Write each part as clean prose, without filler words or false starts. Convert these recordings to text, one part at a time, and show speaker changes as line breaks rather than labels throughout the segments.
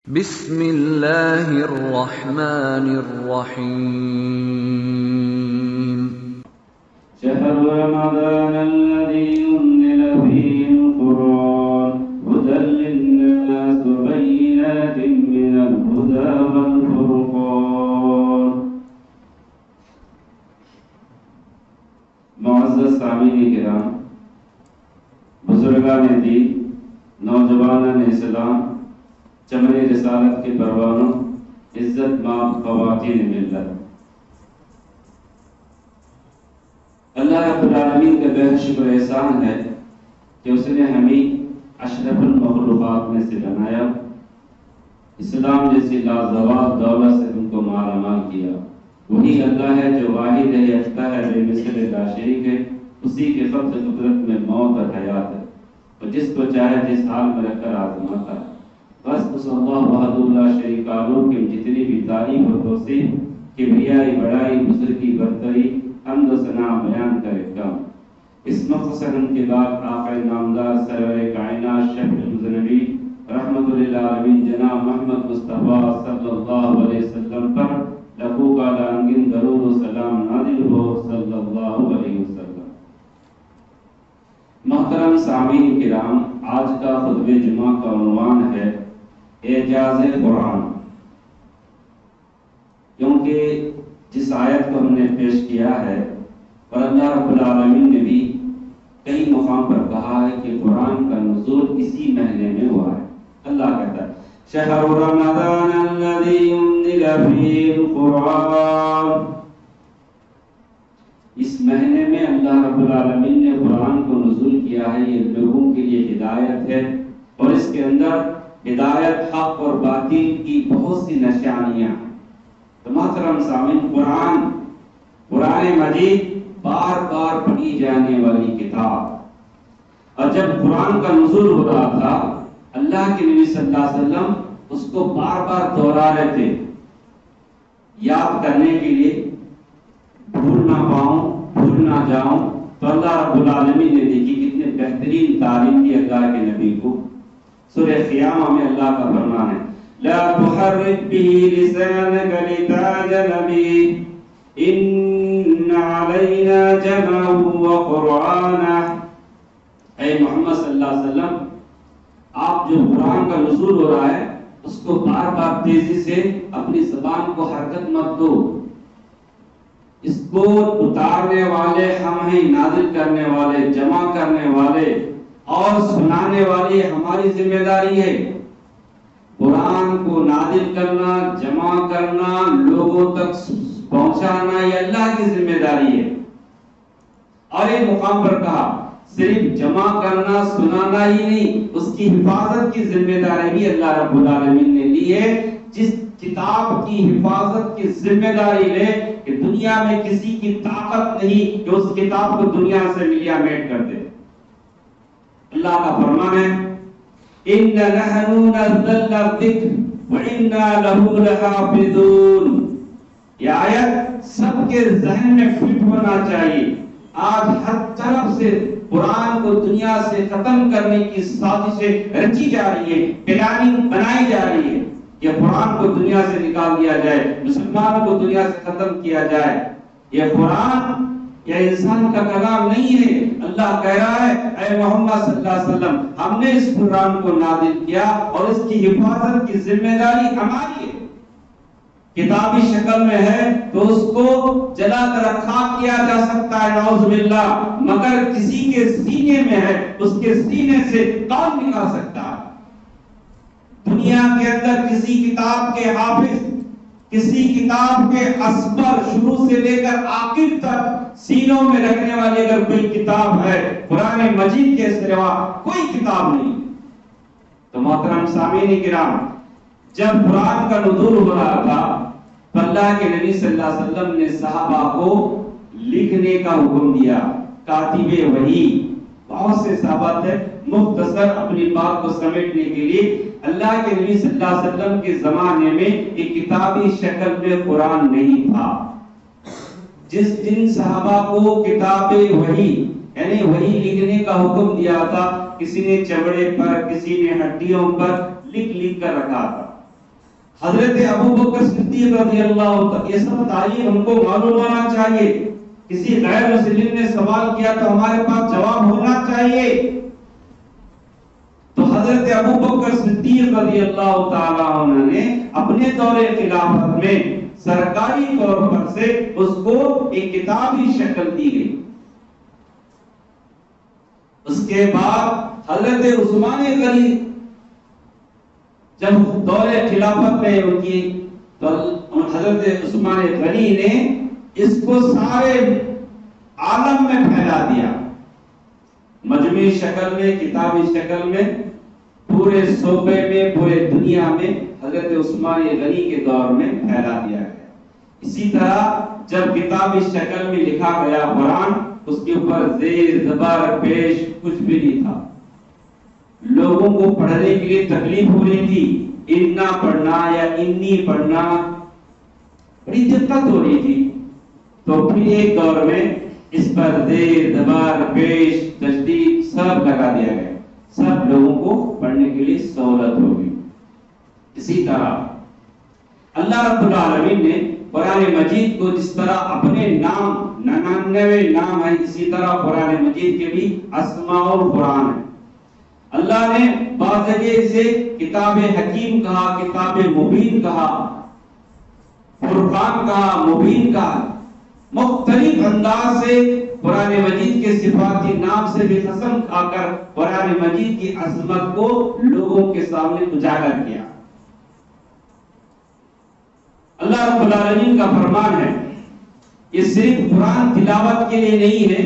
بسم اللہ الرحمن الرحیم
شهر رمضان الذي أنزل فيه القرآن هدى للناس وبينات من الهدى والفرقان. معزز سامعین کرام، بزرگان دین، نوجوانان اسلام، چمن رسالت کے پروانوں، عزت مآب خواتین ملت، اللہ رب العالمین کا بے شکر احسان ہے کہ اس نے ہمیں اشرف المخلوقات میں سے بنایا، اسلام جیسی لازوال دولت سے ان کو مالا مال کیا. وہی اللہ ہے جو واحد ہے، یکتا ہے، بے مثل لا شریک ہے. اسی کے قبض قدرت میں موت اور حیات ہے، اور جس کو چاہے جس حال میں رکھ کر آزماتا ہے. بس اس اللہ وحدہ لا شریک له کی جتنی بھی تعریف و توصیف، کبریائی، بڑائی، بزرگی، برتری، حمد و ثنا بیان کرے کم. اس مختصر کے بعد آقا نامدار سرور کائنات شفیع الذنبی رحمت للعالمین جناب محمد مصطفیٰ صلی اللہ علیہ وسلم پر لکھو کا لانگن درود و سلام نازل ہو صلی اللہ علیہ وسلم. محترم سامعین کرام، آج کا خطبہ جمعہ کا عنوان ہے اعجاز قرآن، کیونکہ جس آیت کو ہم نے پیش کیا ہے اور اللہ رب العالمین نے بھی کئی مقام پر کہا ہے کہ قرآن کا نزول اسی مہینے میں ہوا ہے. اللہ کہتا ہے شہر رمضان الذی انزل فیہ القرآن، اس مہینے میں اللہ رب العالمین نے قرآن کو نزول کیا ہے. یہ لوگوں کے لیے ہدایت ہے، اور اس کے اندر ہدایت، حق اور باطل کی بہت سی نشانیاں ہیں. تو محترم سامعین، قرآن مجید بار بار پڑھی جانے والی کتاب، اور جب قرآن کا نزول ہو رہا تھا اللہ کے نبی صلی اللہ علیہ وسلم اس کو بار بار دہرا رہے تھے یاد کرنے کے لیے، بھول نہ پاؤں، بھول نہ جاؤں. تو اللہ رب العالمین نے دیکھی کتنے بہترین تعلیم دی اللہ کے نبی کو. سورہ قیامہ میں اللہ کا فرمان ہے لا تحرک به لسانك لتعجل به ان علینا جمعه وقرآنه. اے محمد صلی اللہ علیہ وسلم، آپ جو قرآن کا نزول ہو رہا ہے اس کو بار بار تیزی سے اپنی زبان کو حرکت مت دو. اس کو اتارنے والے ہم ہیں، نازل کرنے والے، جمع کرنے والے اور سنانے والی ہماری ذمہ داری ہے. قرآن کو نازل کرنا، جمع کرنا، لوگوں تک پہنچانا، یہ اللہ کی ذمہ داری ہے. اور ایک مقام پر کہا صرف جمع کرنا، سنانا ہی نہیں، اس کی حفاظت کی ذمہ داری بھی اللہ رب العالمین نے لی ہے. جس کتاب کی حفاظت کی ذمہ داری لے کہ دنیا میں کسی کی طاقت نہیں کہ اس کتاب کو دنیا سے ملیا میٹ کر دے. اللہ کا فرمان ہے اِنَّ نَحْنُ نَزَّلْنَا الذِّكْرَ وَإِنَّا لَهُ لَحَافِظُونَ. یہ آیت سب کے ذہن میں فٹ ہونا چاہیے. آج ہر طرف سے قرآن کو دنیا سے ختم کرنے کی سازشیں رچی جا رہی ہے، پلاننگ بنائی جا رہی ہے کہ قرآن کو دنیا سے نکال دیا جائے، مسلمانوں کو دنیا سے ختم کیا جائے. یہ قرآن یہ انسان کا کلام نہیں ہے. اللہ کہہ رہا ہے اے محمد صلی اللہ علیہ وسلم، ہم نے اس قرآن کو نازل کیا اور اس کی حفاظت کی ذمہ داری ہماری ہے. کتابی شکل میں ہے تو اس کو جلا کر خاک کیا جا سکتا ہے نعوذ باللہ، مگر کسی کے سینے میں ہے، اس کے سینے سے کون نکال سکتا ہے؟ دنیا کے اندر کسی کتاب کے حافظ، کسی کتاب کے اسبر شروع سے لے کر آخر تک سینوں میں رکھنے والی اگر کوئی کتاب ہے قرآن مجید کے سوا کوئی کتاب نہیں. تو محترم سامعین کرام، جب قرآن کا نزول ہو رہا تھا تو اللہ کے نبی صلی اللہ علیہ وسلم نے صحابہ کو لکھنے کا حکم دیا. کاتب وحی، بہت سے صحابہ تھے، مختصر اپنی بات کو سمیٹنے کے لیے اللہ کے نبی صلی اللہ علیہ وسلم کے زمانے میں ایک کتابی شکل میں قرآن نہیں تھا. جس جن صحابہ کو کتاب وحی یعنی وحی لکھنے کا حکم دیا تھا، کسی نے چمڑے پر، کسی نے ہڈیوں پر لکھ کر رکھا تھا. حضرت ابو بکر صدیق رضی اللہ عنہ، یہ سب تاریخ ہم کو معلوم ہونا چاہیے. کسی غیر مسلم نے سوال کیا تو ہمارے پاس جواب ہونا چاہیے. تو حضرت ابو بکر صدیق رضی اللہ تعالی عنہ نے اپنے دور خلافت میں سرکاری طور پر سے اس کو ایک کتابی شکل دی گئی. اس کے بعد حضرت عثمان غنی جب دور خلافت میں ان کی، تو حضرت عثمان غنی نے اس کو سارے عالم میں پھیلا دیا، مجموعی شکل میں، کتابی شکل میں، پورے صوبے میں، پورے دنیا میں حضرت عثمان غنی کے دور میں پھیلا دیا گیا. اسی طرح جب کتابی شکل میں لکھا گیا قرآن، اس کے اوپر زیر زبر پیش کچھ بھی نہیں تھا. لوگوں کو پڑھنے کے لیے تکلیف ہو رہی تھی، انا پڑھنا یا انی پڑھنا بڑی دقت ہو رہی تھی. تو پھر ایک دور میں اس پر زیر زبر پیش تشدید سب لگا دیا گیا، سب لوگوں کو پڑھنے کے لیے سہولت ہو گئی. اسی طرح اللہ رب العالمین نے قرآن مجید کو جس طرح اپنے نام 99 نام ہیں، اسی طرح قرآن مجید کے بھی اسماء القرآن ہیں. اللہ نے بعض جگہ سے کتاب حکیم کہا، کتاب مبین کہا، فرقان کہا، مبین کہا. مختلف انداز سے قرآن مجید کے صفاتی نام سے بھی قسم کھا کر قرآن مجید کی عظمت کو لوگوں کے سامنے اجاگر کیا. اللہ رب العالمین کا فرمان ہے، یہ صرف قرآن تلاوت کے لیے نہیں ہے،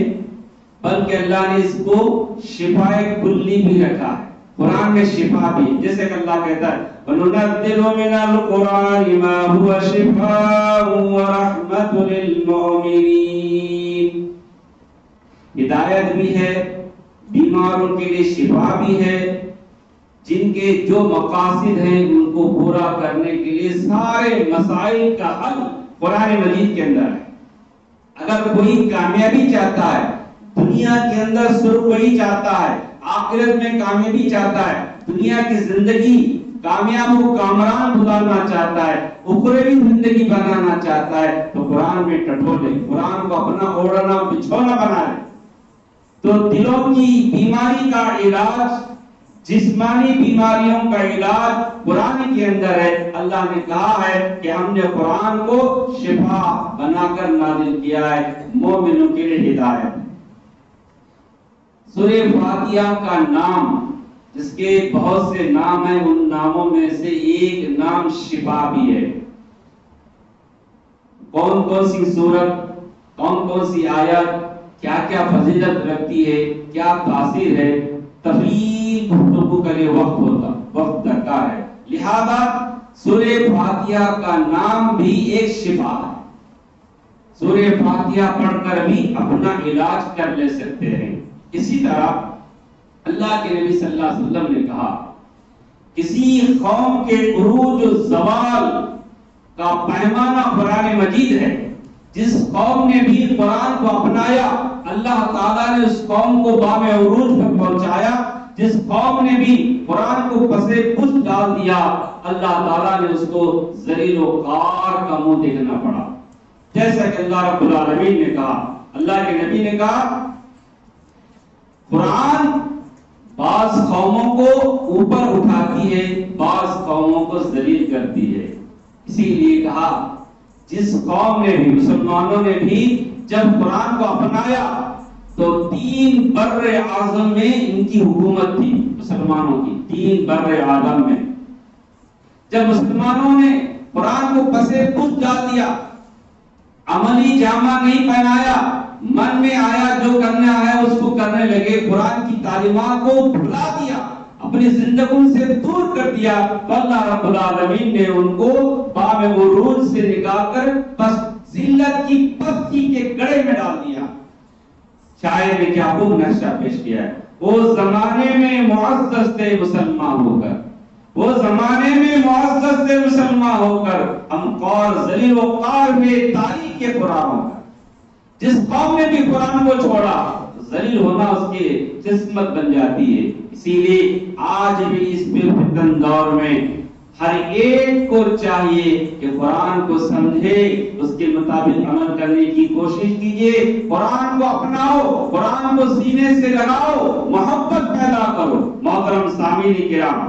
بلکہ اللہ نے اس کو شفائے کلی بھی رکھا ہے. قرآن میں شفا بھی، جیسے کہ اللہ کہتا ہے وَنُنَزِّلُ مِنَ الْقُرْآنِ مَا هُوَ شِفَاءٌ وَرَحْمَةٌ لِلْمُؤْمِنِينَ. ہدایت بھی ہے، بیماروں کے لیے شفا بھی ہے، جن کے جو مقاصد ہیں ان کو پورا کرنے کے لیے سارے مسائل کا حل قرآن مجید کے اندر ہے. اگر کوئی کامیابی چاہتا ہے، دنیا کے اندر سرخروی چاہتا ہے، آخرت میں کامیابی چاہتا ہے، دنیا کی زندگی کامیاب و کامران گزارنا چاہتا ہے، اخروی زندگی بنانا چاہتا ہے، تو قرآن میں ٹٹولے، قرآن کو اپنا اوڑھنا بچھونا بنا لے. تو دلوں کی بیماری کا علاج، جسمانی بیماریوں کا علاج قرآن کے اندر ہے. اللہ نے کہا ہے کہ ہم نے قرآن کو شفا بنا کر نازل کیا ہے، مومنوں کے لیے ہدایت. سورہ فاتحہ کا نام، جس کے بہت سے نام ہیں، ان ناموں میں سے ایک نام شفا بھی ہے. کون کون سی سورت، کون کون سی آیت کیا کیا فضیلت رکھتی ہے، کیا تاثیر ہے، تفصیل گفتگو کے لیے وقت درکار ہے. لہذا سورہ فاتحہ کا نام بھی ایک شفا ہے. سورہ فاتحہ پڑھ کر بھی اپنا علاج کر لے سکتے ہیں. اسی طرح اللہ کے نبی صلی اللہ علیہ وسلم نے کہا، کسی قوم کے عروج و زوال کا پیمانہ قرآن مجید ہے. جس قوم نے بھی قرآن کو اپنایا، اللہ تعالیٰ نے اس قوم کو بام عروج پر پہنچایا. جس قوم نے بھی قرآن کو پسے پشت ڈال دیا، اللہ تعالیٰ نے اس کو ذلیل و خوار کا منہ دیکھنا پڑا. جیسا کہ اللہ رب العالمین نے کہا، اللہ کے نبی نے کہا، قرآن بعض قوموں کو اوپر اٹھاتی ہے، بعض قوموں کو ذلیل کرتی ہے. اسی لیے کہا جس قوم نے بھی، مسلمانوں نے بھی جب قرآن کو اپنایا تو 3 بر اعظم میں ان کی حکومت تھی، مسلمانوں کی 3 بر اعظم میں. جب مسلمانوں نے قرآن کو پسے پشت ڈال دیا، عملی جامہ نہیں پہنایا، من میں آیا جو کرنا ہے اس کو کرنے لگے، قرآن کی تعلیمات کو بھلا دیا، اپنی زندگیوں سے دور کر دیا، تو اللہ رب العالمین نے ان کو باب عروج سے نکال کر بس ذلت کی پستی کے گڑھے میں ڈال دیا. شاعر نے کیا خوب نقشہ پیش کیا ہے، وہ زمانے میں معزز تھے مسلمان ہو کر، وہ زمانے میں معزز تھے مسلمان ہو کر، ہم قور ذلیل و خوار میں تاریخ کے قرآن ہو کر. جس قوم نے بھی قرآن کو چھوڑا، ذلیل ہونا اس کی قسمت بن جاتی ہے. اسی لیے آج بھی اس فتن دور میں ہر ایک کو چاہیے کہ قرآن کو سمجھے، اس کے مطابق عمل کرنے کی کوشش کیجیے، قرآن کو اپناؤ، قرآن کو سینے سے لگاؤ، محبت پیدا کرو۔ محترم سامعین کرام،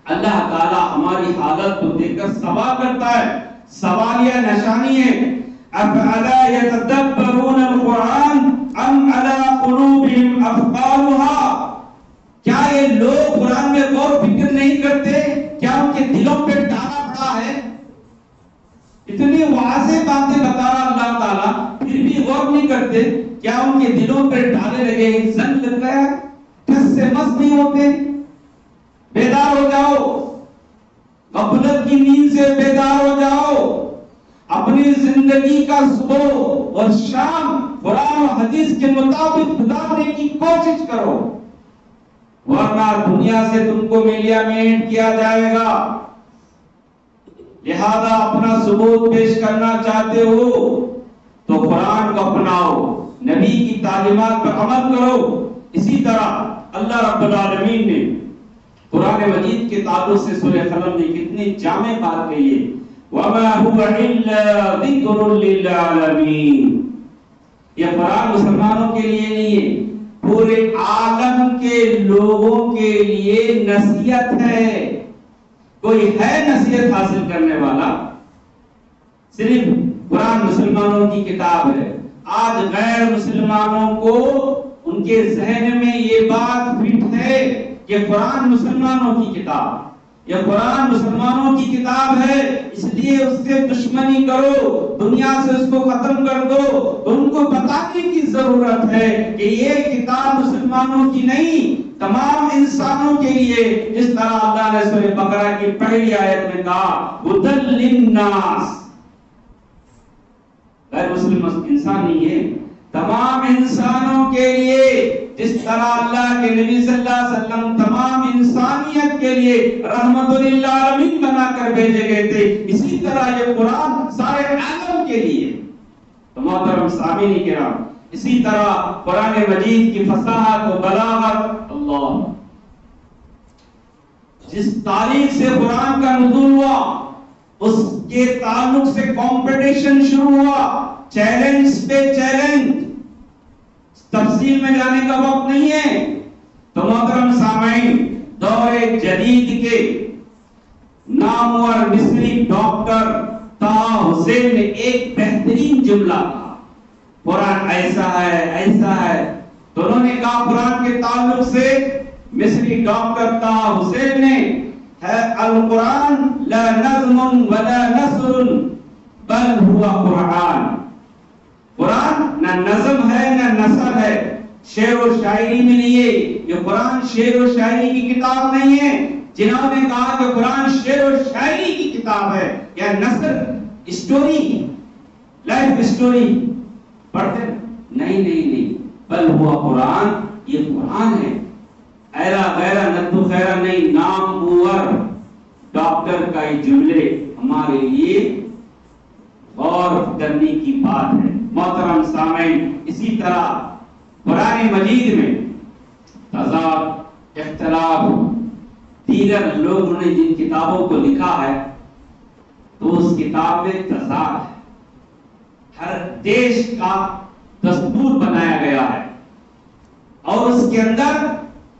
اللہ تعالیٰ ہماری حالت کو دیکھ کر سوال کرتا ہے، سوالیہ نشانی ہے، افلا یتدبرون القرآن ام علی قلوبہم اقفالها، کیا یہ لوگ قرآن میں غور فکر نہیں کرتے؟ کیا ان کے دلوں پہ ڈالا پڑا ہے؟ اتنی واضح باتیں بتا رہا اللہ تعالیٰ، پھر بھی غور نہیں کرتے؟ کیا ان کے دلوں پہ ڈالے لگے، زنگ لگ گیا، ٹھس سے مس نہیں ہوتے؟ بیدار ہو جاؤ، غفلت کی نیند سے بیدار ہو جاؤ، اپنی زندگی کا صبح اور شام قرآن و حدیث کے مطابق گزارنے کی کوشش کرو، ورنہ دنیا سے تم کو ملیامینٹ کیا جائے گا۔ لہذا اپنا ثبوت پیش کرنا چاہتے ہو تو قرآن کو اپناؤ، نبی کی تعلیمات پر عمل کرو۔ اسی طرح اللہ رب العالمین نے قرآن مجید کے تعلق سے سورہ قلم میں کتنی جامع بات کہی ہے، وَمَا هُوَ إِلَّا ذِكْرٌ لِلْعَالَمِينَ، یہ قرآن مسلمانوں کے لیے نہیں ہے، پورے عالم کے لوگوں کے لیے نصیحت ہے۔ کوئی ہے نصیحت حاصل کرنے والا؟ صرف قرآن مسلمانوں کی کتاب ہے۔ آج غیر مسلمانوں کو ان کے ذہن میں یہ بات فٹ ہے کہ قرآن مسلمانوں کی کتاب، یہ قرآن مسلمانوں کی کتاب ہے، اس لیے اس سے دشمنی کرو، دنیا سے اس کو ختم کر دو۔ تو ان کو بتانے کی ضرورت ہے کہ یہ کتاب مسلمانوں کی نہیں، تمام انسانوں کے لیے، جس طرح اللہ نے سورہ بقرہ کی پہلی آیت میں کہا ہدی للناس، غیر مسلم انسان نہیں ہے، تمام انسانوں کے لیے، جس طرح اللہ کے نبی صلی اللہ علیہ وسلم تمام انسانیت کے لیے رحمت للعالمین بنا کر بھیجے گئے تھے، اسی طرح یہ قرآن سارے عالم کے لیے۔ تو محترم سامعین کرام، اسی طرح قرآن مجید کی فصاحت و بلاغت، اللہ، جس تاریخ سے قرآن کا نزول ہوا اس کے تعلق سے کمپٹیشن شروع ہوا، چیلنج پہ چیلنج، تفصیل میں جانے کا وقت نہیں ہے۔ تو محترم سامعین، دور جدید کے نامور مصری ڈاکٹر طه حسین نے ایک بہترین جملہ کہا، قرآن ایسا ہے ایسا ہے۔ تو انہوں نے کہا قرآن کے تعلق سے، مصری ڈاکٹر طه حسین نے، القرآن لا نظم ولا نثر بل ہوا قرآن، قرآن نہ نظم ہے نہ نثر ہے، شعر و شاعری میں نہیں ہے، یہ قرآن شعر و شاعری کی کتاب نہیں ہے۔ جنہوں نے کہا کہ قرآن شعر و شاعری کی کتاب ہے یا نثر، اسٹوری، لائف اسٹوری پڑھتے نہیں، بل ہوا قرآن، یہ قرآن ہے، ایرا غیرہ ندو خیرہ نہیں، نام اور ڈاکٹر کا یہ جملے ہمارے لیے غور کرنے کی بات ہے۔ محترم سامعین، اسی طرح قرآن مجید میں تضاد، اختلاف، دیگر لوگوں نے جن کتابوں کو لکھا ہے تو اس کتاب میں تضاد ہے، ہر دیش کا دستور بنایا گیا ہے اور اس کے اندر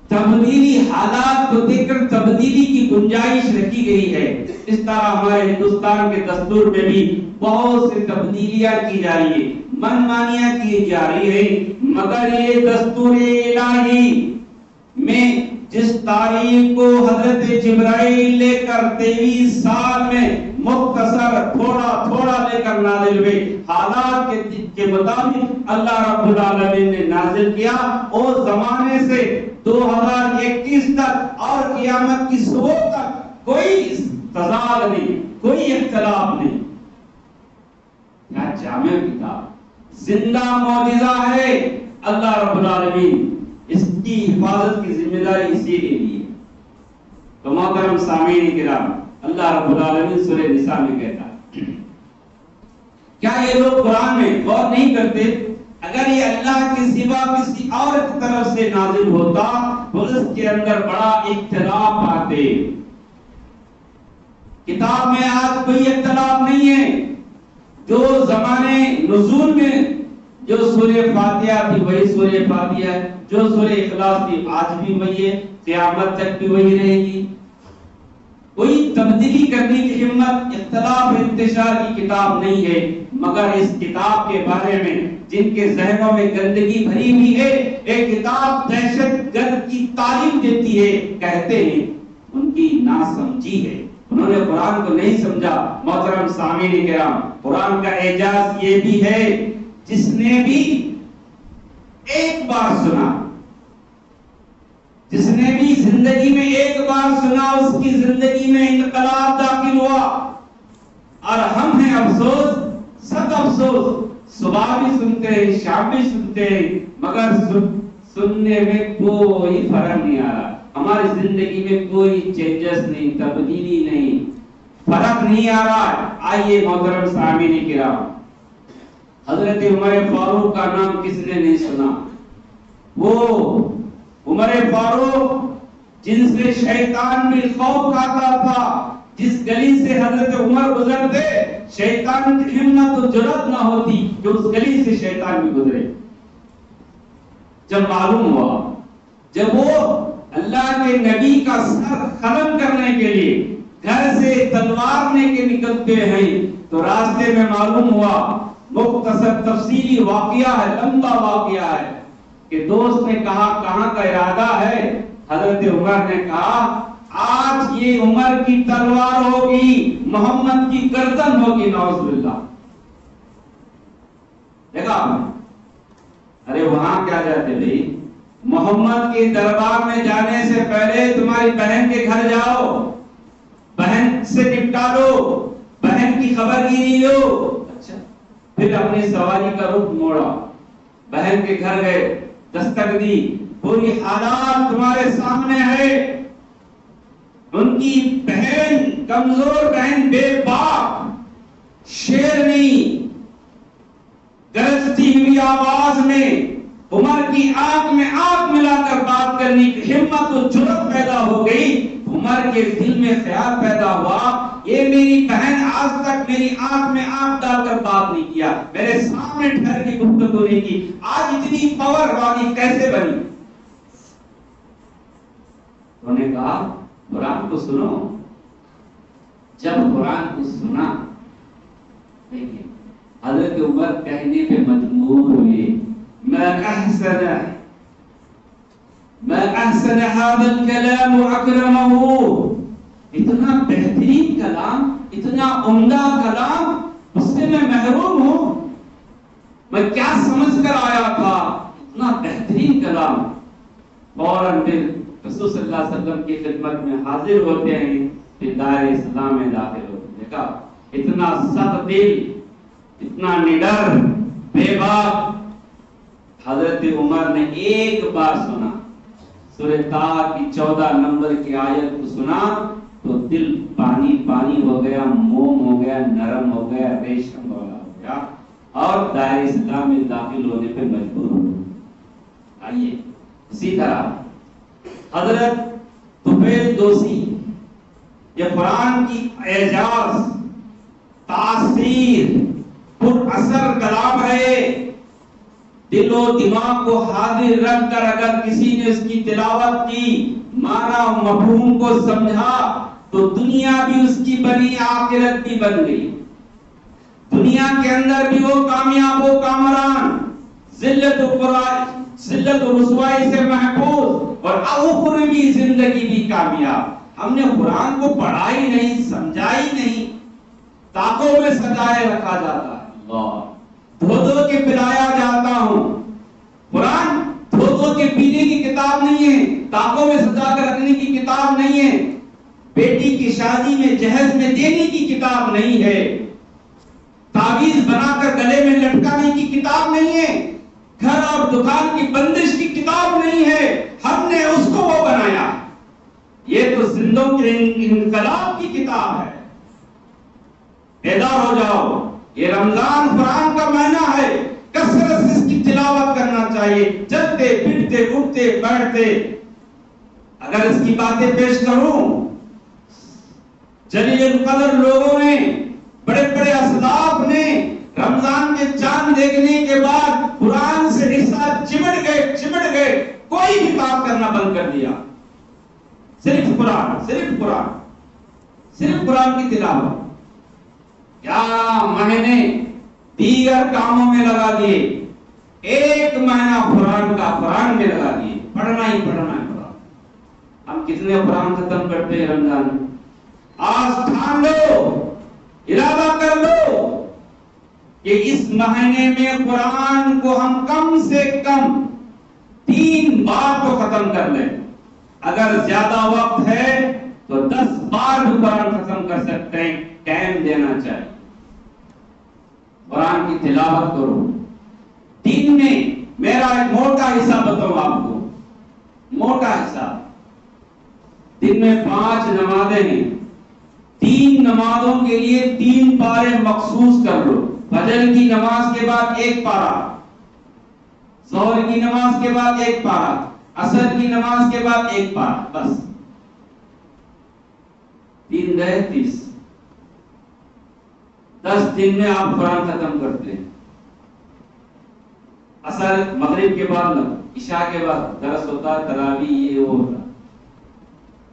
تبدیلی حالات کو دیکھ کر تبدیلی کی گنجائش رکھی گئی ہے۔ اس طرح ہمارے ہندوستان کے دستور میں بھی بہت سی تبدیلیاں کی جا رہی ہیں، من مانیاں کی جا رہی ہیں، مگر یہ دستور الہی میں جس تاریخ کو حضرت جبرائیل لے کر 23 سال میں مختصر تھوڑا لے کر نازل ہوئے، حالات کے مطابق اللہ رب العالمین نے نازل کیا، اور زمانے سے 2021 تک اور قیامت کی صبح تک کوئی تضاد نہیں، کوئی اختلاف نہیں۔ کیا جامع کتاب، زندہ معجزہ ہے۔ اللہ رب العالمین اس کی حفاظت کی ذمہ داری اسی کے لیے۔ تو محترم سامعین کرام، اللہ رب العالمین سورہ نساء میں کہتا ہے، کیا یہ لوگ قرآن میں غور نہیں کرتے؟ اگر یہ اللہ کے سوا کسی اور کی طرف سے نازل ہوتا تو اس کے اندر بڑا اختلاف آتے، کتاب میں آج کوئی اختلاف نہیں ہے. جو زمانے نزول میں جو سورہ فاتحہ تھی وہی سورہ فاتحہ ہے، جو سورہ اخلاص تھی آج بھی وہی ہے، قیامت تک بھی وہی رہے گی. کوئی تبدیلی کرنے کی ہمت، اختلاف انتشار کی کتاب نہیں ہے. مگر اس کتاب کے بارے میں جن کے ذہنوں میں گندگی بھری ہوئی ہے، ایک کتاب دہشت گرد کی تعلیم دیتی ہے، کہتے ہیں ان کی ناسمجھی ہے، انہوں نے قرآن کو نہیں سمجھا. محترم سامعین کرام، قرآن کا اعجاز یہ بھی ہے جس نے بھی ایک بار سنا، جس نے بھی زندگی میں ایک بار سنا، اس کی زندگی میں انقلاب داخل ہوا. اور ہم ہیں افسوس، سب افسوس، صبح بھی سنتے ہیں، شام بھی سنتے ہیں، مگر سننے میں کوئی فرق نہیں آ رہا. ہماری زندگی میں کوئی چینجز نہیں، تبدیلی نہیں، فرق نہیں آ رہا. آئیے محترم سامعین کرام، حضرت عمر فاروق کا نام کس نے نہیں سنا؟ وہ عمر فاروق جن سے شیطان بھی خوف کھاتا تھا، جس گلی سے حضرت عمر گزرتے شیطان کی ہمت و جرأت نہ ہوتی کہ اس گلی سے شیطان بھی گزرے. جب معلوم ہوا، جب وہ اللہ کے نبی کا سر قلم کرنے کے لیے گھر سے تلوار لے کے نکلتے ہیں تو راستے میں معلوم ہوا، مختصر تفصیلی واقعہ ہے، لمبا واقعہ ہے، کہ دوست نے کہا کہاں کا ارادہ ہے؟ حضرت عمر نے کہا آج یہ عمر کی تلوار ہوگی، محمد کی گردن ہوگی، نعوذ باللہ. دیکھا ارے وہاں کیا جاتے بھائی، محمد کے دربار میں جانے سے پہلے تمہاری بہن کے گھر جاؤ، بہن سے نپٹا لو، بہن کی خبر گیری لو. اچھا، پھر اپنی سواری کا رخ موڑا، بہن کے گھر گئے، دستک دی، پوری حالات تمہارے سامنے ہے. ان کی بہن، کمزور بہن، بے باک، شیرنی، گرجتی ہوئی آواز میں عمر کی آنکھ میں آنکھ ملا کر بات کرنے کی ہمت و جرأت پیدا ہو گئی. عمر کے دل میں خیال پیدا ہوا، یہ میری بہن آج تک میری آنکھ میں آنکھ ڈال کر بات نہیں کیا، میرے سامنے ٹھہر کے گفتگو نہیں کی، آج اتنی پاور والی کیسے بنی؟ انہوں نے کہا قرآن کو سنو. جب قرآن کو سنا، دیکھیں حضرت عمر کہنے پہ مجبور ہوئے، ما احسن هذا الكلام واکرمه. اتنا بہترین کلام، اتنا عمدہ کلام، اس سے میں محروم ہوں. میں کیا سمجھ کر آیا تھا، اتنا بہترین کلام. فوراً پھر رسول صلی اللہ علیہ وسلم کی خدمت میں حاضر ہوتے ہیں، پھر دائرہ اسلام میں داخل ہوتے ہیں. دیکھا اتنا سخت دل، اتنا نڈر، بے باک. حضرت عمر نے ایک بار سنا، سورہ طٰہٰ کی 14 نمبر کی آیت کو سنا تو دل پانی پانی ہو گیا، موم ہو گیا، نرم ہو گیا، ریشم والا ہو گیا، اور دائرہ اسلام میں داخل ہونے پہ مجبور ہو. آئیے اسی طرح حضرت طفیل دوسی، یہ قرآن کی اعجاز، تاثیر، پر اثر کلام ہے. دل و دماغ کو حاضر رکھ کر اگر کسی نے اس کی تلاوت کی، معنی و مفہوم کو سمجھا تو دنیا بھی اس کی بنی، آخرت بھی بن گئی. دنیا کے اندر بھی وہ کامیاب و کامران، ذلت و رسوائی سے محفوظ، اور اخروی زندگی بھی کامیاب. ہم نے قرآن کو پڑھا ہی نہیں، سمجھا ہی نہیں، تاکوں میں سجائے رکھا جاتا ہے. اللہ دھو دھو کے پلایا جاتا ہوں. قرآن دھو دھو کے پینے کی کتاب نہیں ہے، تاکوں میں سجا کر رکھنے کی کتاب نہیں ہے، بیٹی کی شادی میں جہیز میں دینے کی کتاب نہیں ہے، تعویذ بنا کر گلے میں لٹکانے کی کتاب نہیں ہے، گھر اور دکان کی بندش کی کتاب نہیں ہے. ہم نے اس کو وہ بنایا. یہ تو زندوں کے انقلاب کی کتاب ہے. بیدار ہو جاؤ، یہ رمضان قرآن کا مہینہ ہے، کثرت سے اس کی تلاوت کرنا چاہیے. چلتے پھرتے اٹھتے بیٹھتے اگر اس کی باتیں پیش کروں، جلیل القدر لوگوں نے، بڑے بڑے اسلاف نے رمضان کے چاند دیکھنے کے بعد قرآن سے حصہ چمٹ گئے، کوئی بھی کام کرنا بند کر دیا، صرف قرآن کی تلاوت، کیا مہینے دیگر کاموں میں لگا دیے، ایک مہینہ قرآن میں لگا دیے، پڑھنا ہی قرآن۔ ہم کتنے قرآن ختم کرتے ہیں رمضان میں؟ آج ٹھان لو، ارادہ کر لو کہ اس مہینے میں قرآن کو ہم کم سے کم 3 بار تو ختم کر لیں، اگر زیادہ وقت ہے تو 10 بار بھی قرآن ختم کر سکتے ہیں، ٹائم دینا چاہیے۔ قرآن کی تلاوت کرو، دن میں میرا ایک موٹا حصہ بتاؤں آپ کو، موٹا حصہ، دن میں 5 نمازیں ہیں، 3 نمازوں کے لیے 3 پارے مخصوص کر لو، فجر کی نماز کے بعد 1 پارا، ظہر کی نماز کے بعد 1 پارا، عصر کی نماز کے بعد 1 پارا، بس 3 گئے 30، 10 دن میں آپ قرآن ختم کرتے ہیں۔ عصر مغرب کے بعد، عشاء کے بعد درس ہوتا، تراویح یہ وہ ہوتا،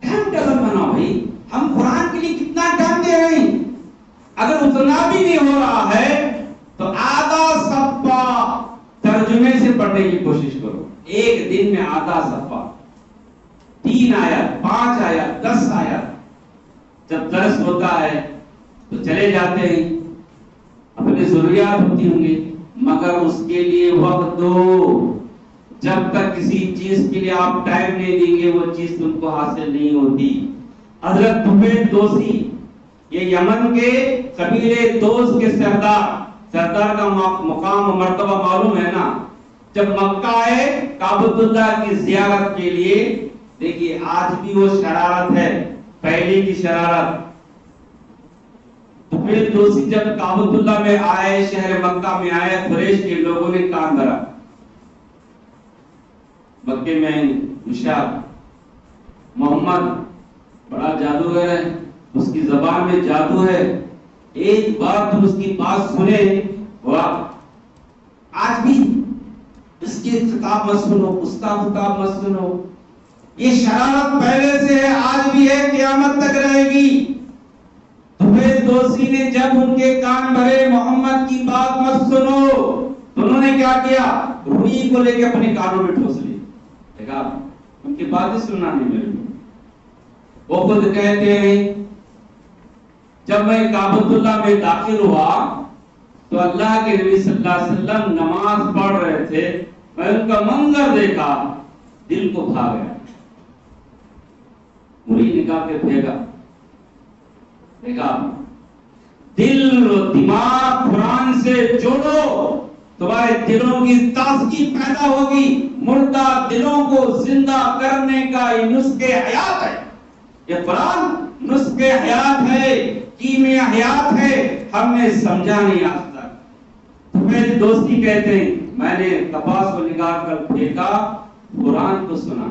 ٹائم ٹیبل بناؤ بھائی، ہم قرآن کے لیے کتنا ٹائم دے رہے ہیں؟ اگر اتنا بھی نہیں ہو رہا ہے تو آدھا صفحہ ترجمے سے پڑھنے کی کوشش کرو، ایک دن میں آدھا صفحہ، 3 آیت، 5 آیت، 10 آیت۔ جب درس ہوتا ہے تو چلے جاتے ہیں، اپنی ضروریات ہوتی ہوں گی، مگر اس کے لیے وقت دو، جب تک کسی چیز کے لیے آپ ٹائم نہیں دیں گے وہ چیز تم کو حاصل نہیں ہوتی۔ حضرت طفیل دوسی، یہ یمن کے قبیلے دوس کے سردار کا مقام و مرتبہ معلوم ہے نا؟ جب مکہ آئے کعبۃ اللہ کی زیارت کے لیے، دیکھیے آج بھی وہ شرارت ہے، پہلے کی شرارت۔ طفیل دوسی جب کعبۃ اللہ میں آئے، شہر مکہ میں آئے، قریش کے لوگوں نے کان دھرا، مکے میں مشاق محمد بڑا جادوگر ہے، اس کی زبان میں جادو ہے، ایک بار تم اس کی بات سنے، آج بھی اس کی خطاب مت سنو، اس کا خطاب مت سنو، یہ شرارت پہلے سے ہے، آج بھی ہے، قیامت تک رہے گی۔ طفیل دوسی نے جب ان کے کان بھرے محمد کی بات مت سنو، تو انہوں نے کیا کیا؟ روئی کو لے کے اپنے کانوں میں ٹھوس لی، دیکھا ان کی باتیں سننا نہیں میرے کو۔ وہ خود کہتے ہیں جب میں کعبۃ اللہ میں داخل ہوا تو اللہ کے نبی صلی اللہ علیہ وسلم نماز پڑھ رہے تھے، میں ان کا منظر دیکھا، دل کو بھا گیا، روئی نکال کے پھینکا، دیکھا دل و دماغ قرآن سے جوڑو، تمہارے دلوں کی تازگی پیدا ہوگی، مردہ دلوں کو زندہ کرنے کا یہ نسخے حیات ہے، یہ قرآن نسخے حیات ہے، کیمیا حیات ہے، ہم نے سمجھا نہیں آج تک۔ میری دوستی کہتے ہیں میں نے کپاس کو نکال کر پھینکا، قرآن کو سنا،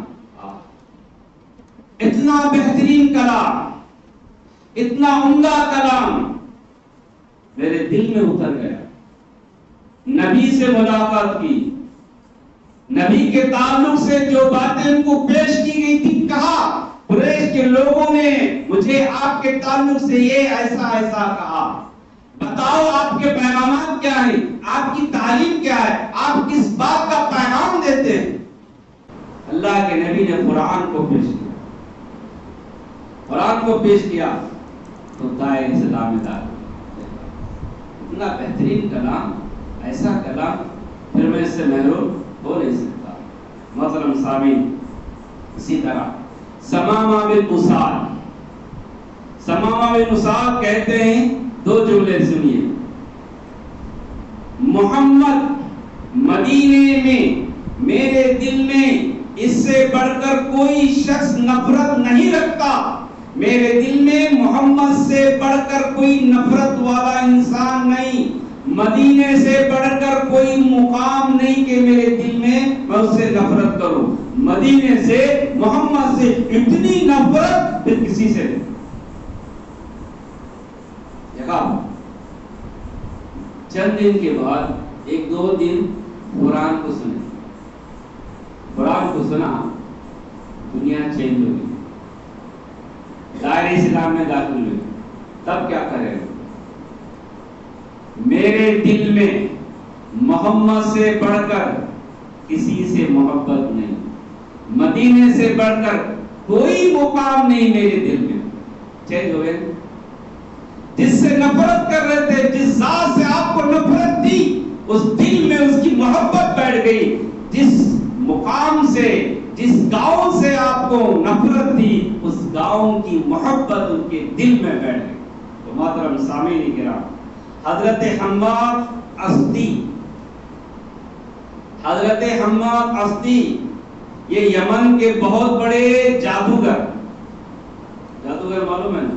اتنا بہترین کلام، اتنا عمدہ کلام میرے دل میں اتر گیا۔ نبی سے ملاقات کی، نبی کے تعلق سے جو باتیں ان کو پیش کی گئی تھی، کہا قریش کے لوگوں نے مجھے آپ کے تعلق سے یہ ایسا ایسا کہا، بتاؤ آپ کے پیغامات کیا ہیں، آپ کی تعلیم کیا ہے، آپ کس بات کا پیغام دیتے ہیں؟ اللہ کے نبی نے قرآن کو پیش کیا، قرآن کو پیش کیا تو دائیں اسلام دار، اتنا بہترین کلام، ایسا کلام پھر میں اس سے محروم ہو نہیں سکتا۔ محترم سامعین، اسی طرح ثمامہ بن اسال، ثمامہ بن اسال کہتے ہیں، 2 جملے سنیے، محمد مدینے میں میرے دل میں اس سے بڑھ کر کوئی شخص نفرت نہیں رکھتا، میرے دل میں محمد سے بڑھ کر کوئی نفرت والا انسان نہیں، مدینے سے بڑھ کر کوئی مقام نہیں کہ میرے دل میں اس سے نفرت کروں، مدینے سے محمد سے اتنی نفرت پھر کسی سے نہیں۔ دیکھا چند دن کے بعد 1-2 دن قرآن کو سنے، قرآن کو سنا، دنیا چینج ہو گئی، دائرہ اسلام میں داخل ہوئی. تب کیا کرے؟ میرے دل میں محمد سے بڑھ کر کسی سے محبت نہیں، مدینے سے بڑھ کر کوئی مقام نہیں میرے دل میں. چینج ہو گئے. جس سے نفرت کر رہے تھے، جس ذات سے آپ کو نفرت تھی، اس دل میں اس کی محبت بیٹھ گئی. جس مقام سے، جس گاؤں سے آپ کو نفرت تھی، اس گاؤں کی محبت ان کے دل میں بیٹھ گئی. تو محترم سامعین کرام، حضرت حماد اسدی، حضرت حماد اسدی یہ یمن کے بہت بڑے جادوگر معلوم ہے نا،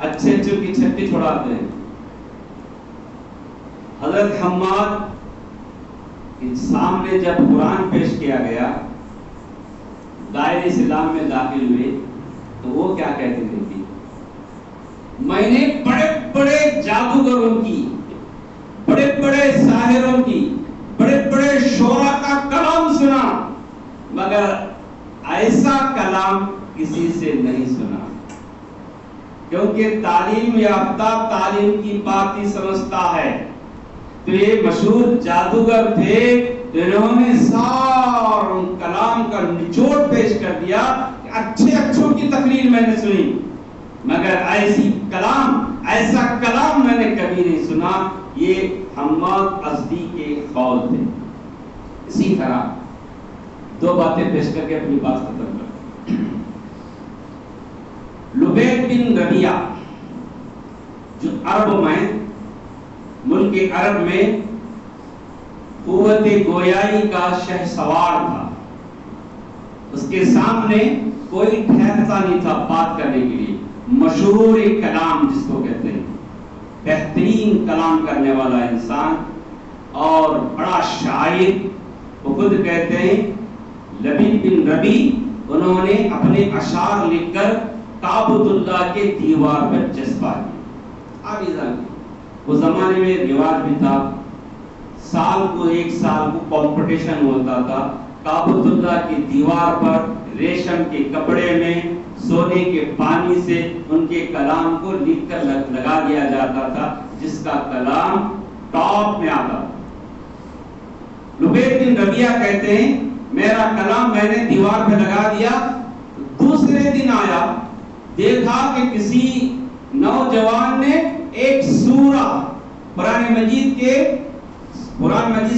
اچھے کی چھٹی چھوڑاتے ہیں. حضرت حماد کے سامنے جب قرآن پیش کیا گیا، دائرہ اسلام میں داخل ہوئے، تو وہ کیا کہتے تھے؟ میں نے بڑے بڑے جادوگروں کی، بڑے بڑے ساحروں کی، بڑے بڑے شعراء کا کلام سنا، مگر ایسا کلام کسی سے نہیں سنا. کیونکہ تعلیم یافتہ تعلیم کی بات ہی سمجھتا ہے. تو یہ مشہور جادوگر تھے، انہوں نے سارا کلام کا نچوڑ پیش کر دیا کہ اچھوں کی تقریر میں نے سنی، مگر ایسا کلام میں نے کبھی نہیں سنا. یہ حماد اسدی کے قول تھے. اسی طرح 2 باتیں پیش کر کے اپنی بات ختم کر. لبید بن ربیعہ جو عرب میں، ملک عرب میں قوت گویائی کا شہ سوار تھا. اس کے سامنے کوئی ٹھہرتا نہیں تھا بات کرنے کے لیے. مشہور کلام جس کو کہتے ہیں، بہترین کلام کرنے والا انسان اور بڑا شاعر. وہ خود کہتے ہیں لبید بن ربی، انہوں نے اپنے اشعار لکھ کر کعبۃ اللہ کے دیوار پر چسپا دیا. اس زمانے میں رواج بھی تھا، ایک سال کو کمپٹیشن ہوتا تھا. کعبۃ اللہ کی دیوار پر ریشم کے کپڑے میں سونے کے پانی سے ان کے کلام کو لکھ کر لگا دیا جاتا تھا، جس کا کلام ٹاپ میں آتا تھا. لبید بن ربیعہ کہتے ہیں میرا کلام میں نے دیوار پہ لگا دیا. دوسرے دن آیا، دیکھا کہ کسی نوجوان نے ایک سورہ قرآن مجید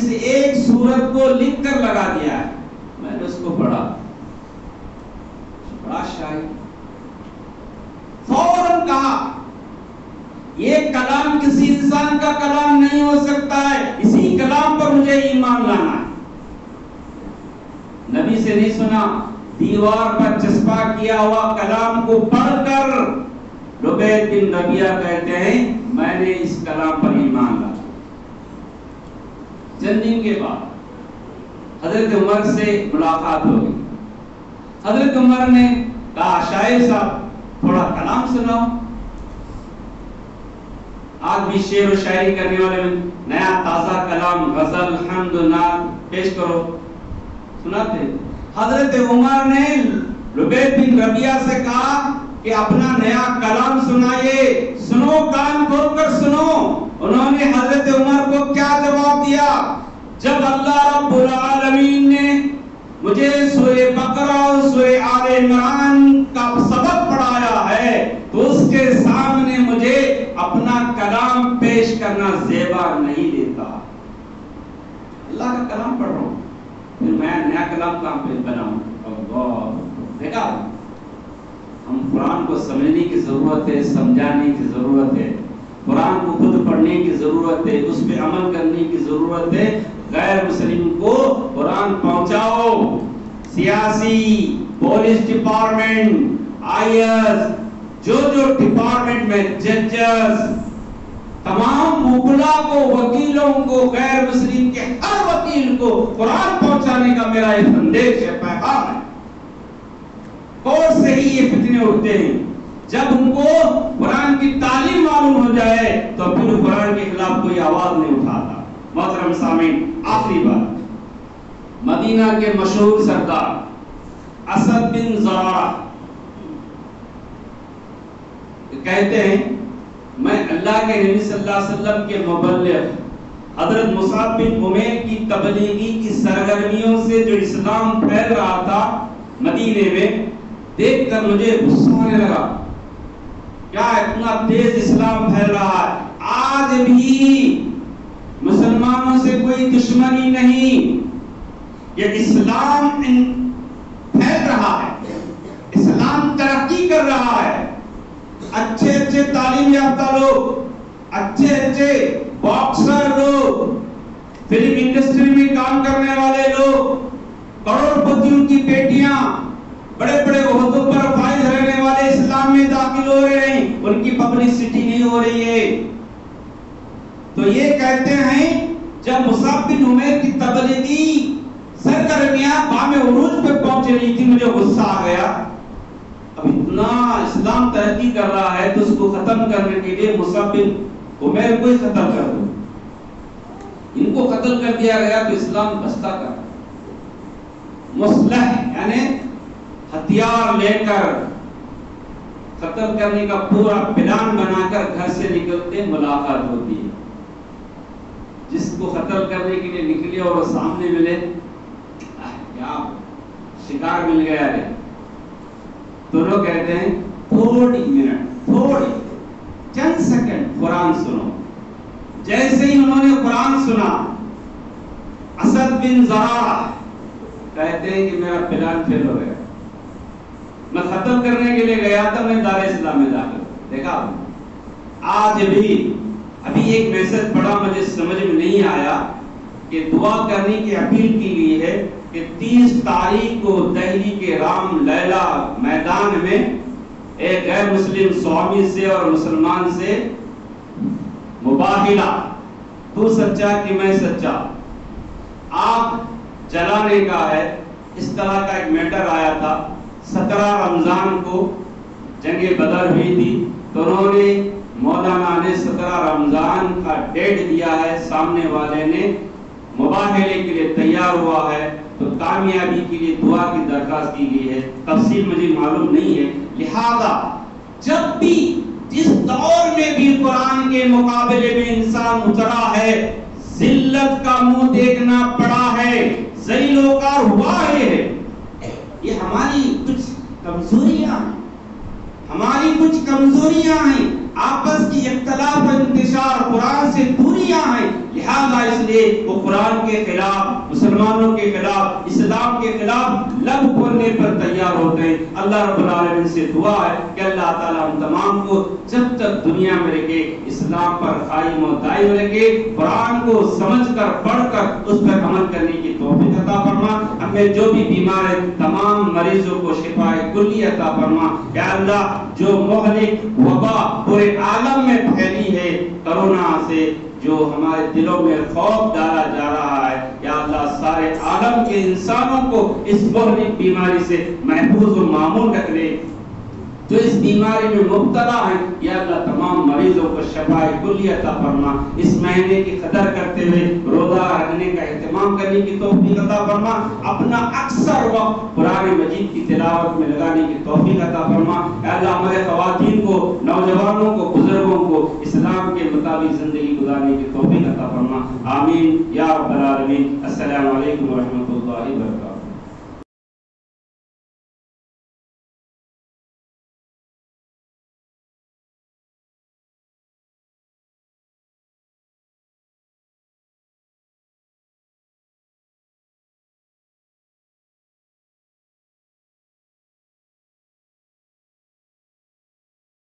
سے ایک سورت کو لکھ کر لگا دیا ہے. میں نے اس کو پڑھا، بڑا شاعر. فوراً کہا یہ کلام کسی انسان کا کلام نہیں ہو سکتا ہے، اسی کلام پر مجھے ایمان لانا ہے. نبی سے نہیں سنا، دیوار پر چسپا کیا ہوا کلام کو پڑھ کر لبید بن ربیعہ کہتے ہیں میں نے اس کلام پر ایمان لایا. چند دن کے بعد حضرت عمر سے ملاقات ہو گئی. حضرت عمر نے کہا شاعر صاحب تھوڑا کلام سناؤ. آج بھی شعر و شاعری کرنے والے میں نیا تازہ کلام، غزل، حمد و نعت پیش کرو، سناتے. حضرت عمر نے لبید بن ربیعہ سے کہا کہ اپنا نیا کلام سنائیے، سنو، کان کھول کر سنو. انہوں نے حضرت عمر کو کیا جواب دیا؟ جب اللہ رب العالمین نے مجھے سورہ بقرہ اور سورہ آل عمران کا سبق پڑھایا ہے تو اس کے سامنے مجھے اپنا کلام پیش کرنا زیبا نہیں دیتا. اللہ کا کلام پڑھ رہا ہوں، پھر میں نیا کلام کہاں پہ بناؤں؟ دیکھا، ہم قرآن کو سمجھنے کی ضرورت ہے، سمجھانے کی ضرورت ہے. قرآن کو خود پڑھنے کی ضرورت ہے، اس پہ عمل کرنے کی ضرورت ہے. غیر مسلم کو قرآن پہنچاؤ. سیاسی، پولیس ڈپارٹمنٹ، آئی ایس، جو ڈپارٹمنٹ میں ججز، تمام مبلا کو، وکیلوں کو، غیر مسلم کے ہر وکیل کو قرآن پہنچانے کا میرا ایک سندیش ہے، پیغام ہے. کورٹ سے ہی یہ فتنے اٹھتے ہیں. جب ان کو قرآن کی تعلیم معلوم معلوم ہو جائے تو پھر قرآن کے خلاف کوئی آواز نہیں اٹھاتا۔ محترم سامعین، آخری بات، مدینہ کے مشہور سردار اسد بن زرارہ کہتے ہیں میں اللہ کے نبی صلی اللہ علیہ وسلم کے مبلغ حضرت مصعب بن عمیر کی تبلیغی کی سرگرمیوں سے جو اسلام پھیل رہا تھا مدینے میں، دیکھ کر مجھے غصہ آنے لگا، کیا اتنا تیز اسلام پھیل رہا ہے، آج بھی مسلمانوں سے کوئی دشمنی نہیں، یہ اسلام پھیل رہا ہے، اسلام ترقی کر رہا ہے، اچھے اچھے تعلیم یافتہ لوگ، اچھے باکسر لوگ، فلم انڈسٹری میں کام کرنے والے لوگ، کروڑ پتیوں کی بیٹیاں، بڑے بڑے عہدوں پر فائز رہنے والے اسلام میں داخل ہو رہے ہیں، ان کی پبلسٹی نہیں ہو رہی ہے۔ تو یہ کہتے ہیں جب مصعب بن عمیر کی تبلیغی سرگرمیاں بام عروج پہ پہنچ رہی تھی، مجھے غصہ آ گیا، اب اتنا اسلام ترقی کر رہا ہے تو اس کو ختم کرنے کے لیے مصعب بن عمیر کو ہی ختم کر دو، ان کو قتل کر دیا گیا تو اسلام بستا کا مسلح یعنی ہتھیار لے کر قتل کرنے کا پورا پلان بنا کر گھر سے نکلتے ملاقات ہوتی ہے، جس کو قتل کرنے کے لیے نکلے اور سامنے ملے کیا شکار مل گیا ہے، تو لوگ کہتے ہیں تھوڑی منٹ، تھوڑی چند سیکنڈ قرآن سنو۔ جیسے ہی انہوں نے قرآن سنا، اسد بن زرارہ کہتے ہیں کہ میرا پلان فیل ہو گیا، میں ختم کرنے کے لیے گیا تھا، میں دار اسلام میں داخل، دیکھا آج بھی ابھی ایک میسج پڑھا، مجھے سمجھ میں نہیں آیا کہ دعا کرنے کی اپیل کی گئی ہے کہ 30 تاریخ کو دہلی کے رام لیلا میدان میں ایک غیر مسلم سوامی سے اور مسلمان سے مباہلہ، تو سچا کہ میں سچا، آگ جلانے کا ہے، اس طرح کا ایک میٹر آیا تھا۔ 17 رمضان کو جنگ بدر ہوئی تھی، تو انہوں نے مولانا نے 17 رمضان کا ڈیٹ دیا ہے، سامنے والے نے مباہلے کے لیے تیار ہوا ہے، تو کامیابی کے لیے دعا کی درخواست کی گئی ہے، تفصیل مجھے معلوم نہیں ہے۔ لہذا جب بھی جس دور میں بھی قرآن کے مقابلے میں انسان اترا ہے، ذلت کا منہ دیکھنا پڑا ہے، ذلیل و خوار ہوا ہے۔ یہ ہماری کچھ کمزوریاں ہیں، ہماری کچھ کمزوریاں ہیں، آپس کی اختلاف و انتشار، قرآن سے دوریاں ہیں، لہذا اس لیے وہ قرآن کے خلاف، مسلمانوں کے خلاف، اسلام کے خلاف لب کھولنے پر تیار ہوتے ہیں۔ اللہ رب العالمین سے دعا ہے کہ اللہ تعالیٰ ہم تمام کو جب تک دنیا میں رکھے اسلام پر قائم و دائم رکھے، قرآن کو سمجھ کر پڑھ کر اس پر عمل کرنے کی توفیق عطا فرما، ہمیں جو بھی بیمار ہے تمام مریضوں کو شفاء کلی عطا فرما۔ یا اللہ جو مہلک وبا پورے عالم میں پھیلی ہے کرونا سے، جو ہمارے دلوں میں خوف ڈالا جا رہا ہے، یا اللہ سارے عالم کے انسانوں کو اس مہلک بیماری سے محفوظ و معمون رکھ لے۔ جو اس بیماری میں مبتلا ہیں، یا اللہ تمام مریضوں کو شفاء کلی عطا فرما۔ اس مہینے کی قدر کرتے ہوئے روزہ رکھنے کا اہتمام کرنے کی توفیق عطا فرما، اپنا اکثر وقت قرآن مجید کی تلاوت میں لگانے کی توفیق عطا فرما۔ یا اللہ ہمارے خواتین کو، نوجوانوں کو، بزرگوں کو اسلام کے مطابق زندگی گزارنے کی توفیق عطا فرما، آمین یا رب العالمین۔ السلام علیکم ورحمۃ اللہ وبرکاتہ۔